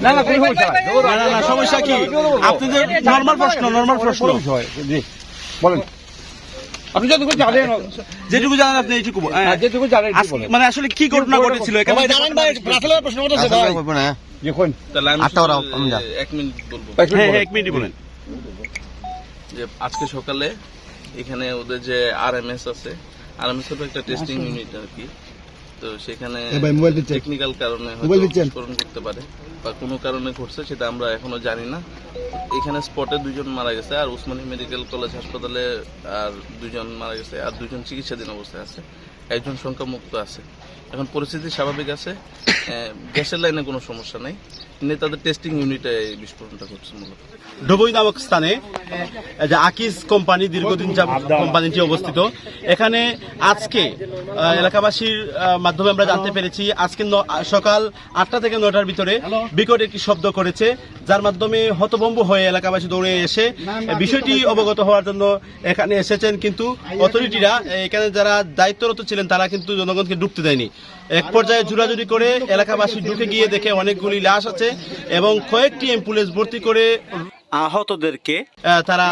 না না কোনো সমস্যা নাই। না না সমস্যা কি আপনাদের নরমাল প্রশ্ন জি বলেন, আপনি যতটুকু জানেন, যেটুকু জানেন আপনি এইটুকু যেটুকু জানেন একটু বলেন। মানে আসলে কি ঘটনা ঘটেছিল এখানে দেখুন তাহলে আমি এক মিনিট বলবো। হ্যাঁ এক মিনিট বলেন। যে আজকে সকালে এখানে ওদের যে আরএমএস আছে, আরএমএস এর একটা টেস্টিং ইউনিট আর কি, তো সেখানে টেকনিক্যাল কারণে হয়তো বিস্ফোরণ করতে পারে বা কোনো কারণে ঘটছে সেটা আমরা এখনো জানি না। এখানে স্পটে 2 জন মারা গেছে, আর উসমানী মেডিকেল কলেজ হাসপাতালে আর 2 জন মারা গেছে, আর 2 জন চিকিৎসাধীন অবস্থায় আছে, 1 জন সংখ্যামুক্ত আছে। এখন পরিস্থিতি স্বাভাবিক আছে, গ্যাসের লাইনে কোনো সমস্যা নাই, কিন্তু তাদের টেস্টিং ইউনিটে এই বিস্ফোরণটা ঘটছে মূলত। ডুবই নামক স্থানে যে আকিজ কোম্পানি দীর্ঘদিন কোম্পানিটি অবস্থিত, এখানে আজকে এলাকাবাসীর মাধ্যমে আমরা জানতে পেরেছি আজকে সকাল 8টা থেকে 9টার ভিতরে বিকট একটি শব্দ করেছে, যার মাধ্যমে হতভম্ব হয়ে এলাকাবাসী দৌড়ে এসে বিষয়টি অবগত হওয়ার জন্য এখানে এসেছেন, কিন্তু অথরিটিরা এখানে যারা দায়িত্বরত ছিলেন তারা কিন্তু জনগণকে ঢুকতে দেয়নি। এক পর্যায়ে জোরাজুরি করে এলাকাবাসী ঢুকে গিয়ে দেখে অনেকগুলি লাশ আছে এবং কয়েকটি অ্যাম্বুলেন্স ভর্তি করে আহতদেরকে তারা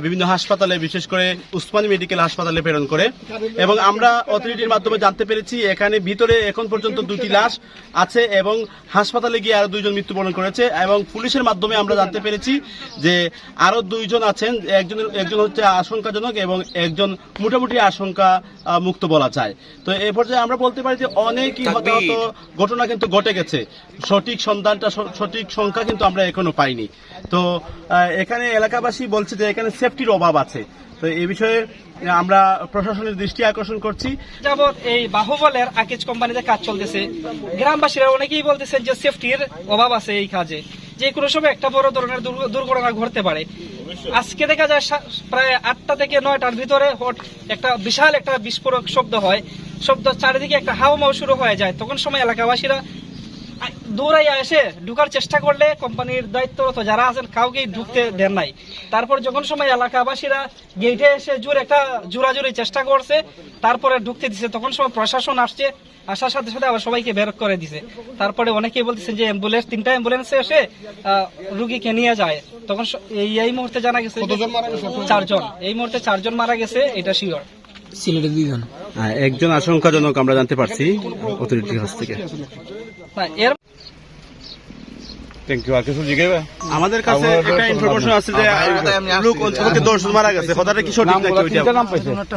বিভিন্ন হাসপাতালে, বিশেষ করে উসমানী মেডিকেল হাসপাতালে প্রেরণ করে। এবং আমরা অথরিটির মাধ্যমে জানতে পেরেছি এখানে ভিতরে এখন পর্যন্ত 2টি লাশ আছে এবং হাসপাতালে গিয়ে আরো 2 জন মৃত্যুবরণ করেছে। এবং পুলিশের মাধ্যমে আমরা জানতে পেরেছি যে আরো 2 জন আছেন, একজন হচ্ছে আশঙ্কাজনক এবং একজন মোটামুটি আশঙ্কা মুক্ত বলা যায়। তো এ পর্যায়ে আমরা বলতে পারি যে অনেকই হতাহত ঘটনা কিন্তু ঘটে গেছে, সঠিক সন্ধানটা, সঠিক সংখ্যা কিন্তু আমরা এখনো পাইনি। তো এখানে এলাকাবাসী বলছে যে এখানে সেফটির অভাব আছে। তো এই বিষয়ে আমরা প্রশাসনের দৃষ্টি আকর্ষণ করছি। যাবৎ এই বাহুবলের আকিজ কোম্পানিতে কাজ চলতেছে, গ্রামবাসীরা অনেকেই বলতেছেন যে সেফটির অভাব আছে এই কাজে, যে কোনো সময় একটা বড় ধরনের দুর্ঘটনা ঘটতে পারে। আজকে দেখা যায় প্রায় 8টা থেকে 9টার ভিতরে একটা বিশাল একটা বিস্ফোরক শব্দ হয়, শব্দ চারিদিকে একটা হাওয়াও শুরু হয়ে যায়। তখন সময় এলাকাবাসীরা দৌড়াইয়া এসে ঢুকার চেষ্টা করলে কোম্পানির দায়িত্বরত যারা আছেন কাউকেই ঢুকতে দেন নাই। তারপর যখন সময় এলাকাবাসীরা গেটে এসে জোরাজুরি চেষ্টা করছে, তারপরে ঢুকতে দিছে, তখন সময় প্রশাসন আসছে, আসার সাথে সাথে আবার সবাইকে বের করে দিছে। তারপরে অনেকেই বলতেছেন যে 3টা অ্যাম্বুলেন্সে এসে রুগীকে নিয়ে যায়। তখন এই মুহূর্তে জানা গেছে 4 জন, এই মুহূর্তে 4 জন মারা গেছে, এটা শিওর। সিলেটে 2 জন, একজন আশঙ্কাজনক আমরা জানতে পারছি অথরিটির কাছ থেকে। আমাদের কাছে একটা ইনফরমেশন আছে যে লোক অন্তত 10 জন মারা গেছে, কথাটা কি সঠিক নাকি? ওইটা নাম পাইছে, একটা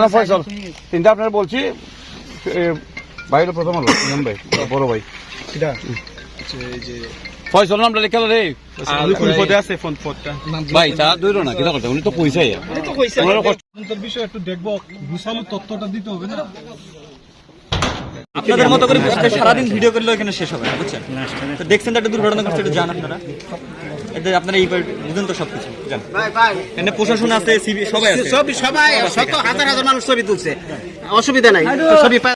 নাম ফয়সাল, 3টা আপনার বলছি। ভাই হলো প্রথম হলো ইমাম ভাই, বড় ভাই এটা ফয়সাল নামটা লিখে রে, কোন পদে আছে ফোন পদটা ভাই তা দইরো না, কিটা করতে উনি তো কইছাই বিষয় একটু দেখবো, বিশাল তথ্যটা দিতে হবে না। আপনাদের মতো করে সারাদিন ভিডিও করলেও এখানে শেষ হবে না, বুঝছেন? তো দেখছেন একটা দুর্ঘটনা ঘটছে, এটা জান আপনারা, এদের আপনারা এই বুঝেন তো সবকিছু জান। এখানে প্রশাসন আছে, সবাই আছে, সবাই হাজার হাজার মানুষ ছবি তুলছে, অসুবিধা নাই।